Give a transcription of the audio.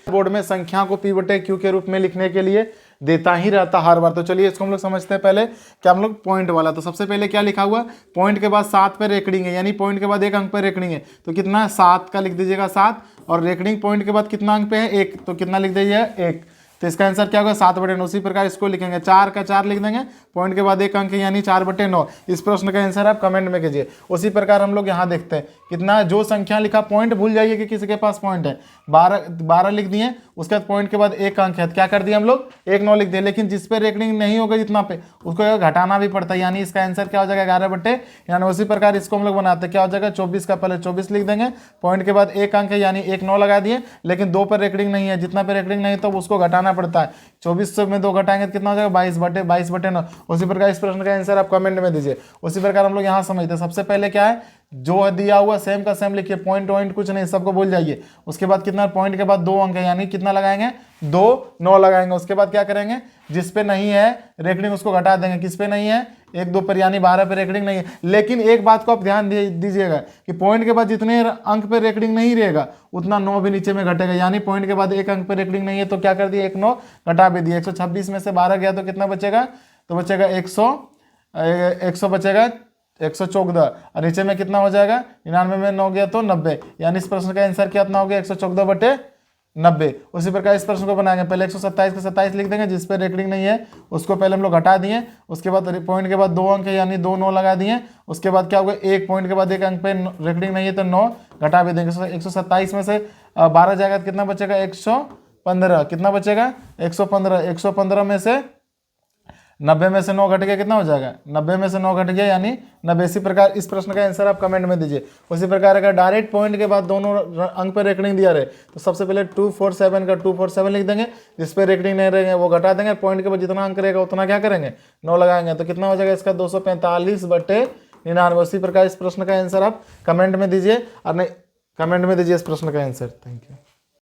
Board में संख्या को P बटे Q के रूप में लिखने के लिए देता ही रहता हर बार। तो चलिए इसको हम लोग समझते हैं पहले कि हम लोग पॉइंट वाला। तो सबसे पहले क्या लिखा हुआ, पॉइंट के बाद 7 पे रेकडिंग है, यानी पॉइंट के बाद 1 अंक पे रेकडिंग है, तो कितना है 7 का लिख दीजिएगा 7, और रेकडिंग पॉइंट के बाद कितना अंक पे है 1, तो कितना लिख दीजिए 1। तो इसका आंसर क्या होगा 7/9। उसी प्रकार इसको लिखेंगे 4 का 4 लिख देंगे, पॉइंट के बाद 1 अंक है यानी 4/9। इस प्रश्न का आंसर आप कमेंट में कीजिए। उसी प्रकार हम लोग यहाँ देखते हैं कितना, जो संख्या लिखा पॉइंट भूल जाइए कि किसी के पास पॉइंट है, 12 लिख दिए, उसके बाद पॉइंट के बाद 1 अंक है, क्या कर दिए हम लोग 1 9 लिख दिए, लेकिन जिस पे रेकडिंग नहीं होगा जितना पे उसको घटाना भी पड़ता है, यानी इसका आंसर क्या हो जाएगा 11/, यानी उसी प्रकार इसको हम लोग बनाते हैं, क्या हो जाएगा 24 का पहले 24 लिख देंगे, पॉइंट के बाद 1 अंक है यानी 1 9 लगा दिए, लेकिन 2 पर रेकडिंग नहीं है, जितना पे रेकडिंग नहीं तो उसको घटाना पड़ता है, 24 में 2 घटाएंगे तो कितना हो जाएगा 22/9। उसी प्रकार इस प्रश्न का आंसर आप कमेंट में दीजिए। उसी प्रकार हम लोग यहाँ समझते हैं, सबसे पहले क्या है जो दिया हुआ सेम का सेम लिखिए, पॉइंट वॉइंट कुछ नहीं, सबको भूल जाइए। उसके बाद कितना, पॉइंट के बाद 2 अंक है यानी कितना लगाएंगे 2 9 लगाएंगे। उसके बाद क्या करेंगे, जिस पे नहीं है रेकडिंग उसको घटा देंगे, किस पे नहीं है 1 2 पर यानी 12 पे रेकडिंग नहीं है। लेकिन एक बात को आप ध्यान दीजिएगा कि पॉइंट के बाद जितने अंक पे रेकडिंग नहीं रहेगा उतना 9 भी नीचे में घटेगा, यानी पॉइंट के बाद 1 अंक पे रेकडिंग नहीं है तो क्या कर दिया 1 9 घटा भी दिया। 126 में से 12 गया तो कितना बचेगा, तो बचेगा 100 बचेगा 114, और नीचे में कितना हो जाएगा 99 में 9 गया तो 90, यानी इस प्रश्न का आंसर कितना हो गया 114/90। उसी प्रकार इस प्रश्न को बनाएंगे, पहले 127 का 27 लिख देंगे, जिस पे रेकडिंग नहीं है उसको पहले हम लोग हटा दिए। उसके बाद पॉइंट के बाद 2 अंक है यानी 2 9 लगा दिए। उसके बाद क्या होगा 1 पॉइंट के बाद 1 अंक पे रेकडिंग नहीं है तो 9 घटा भी देंगे। 127 में से 12 जाएगा तो कितना बचेगा 115, कितना बचेगा 115 में से 90 में से 9 घट गया, कितना हो जाएगा 90 में से 9 घट गया यानी 90। इसी प्रकार इस प्रश्न का आंसर आप कमेंट में दीजिए। उसी प्रकार अगर डायरेक्ट पॉइंट के बाद दोनों अंक पर रेकडिंग दिया रहे तो सबसे पहले 247 का 247 लिख देंगे, जिस पे रेकडिंग नहीं रहेंगे वो घटा देंगे, पॉइंट के बाद जितना अंक रहेगा उतना क्या करेंगे 9 लगाएंगे, तो कितना हो जाएगा इसका 245/99। उसी प्रकार इस प्रश्न का आंसर आप कमेंट में दीजिए, और नहीं कमेंट में दीजिए इस प्रश्न का आंसर। Thank you.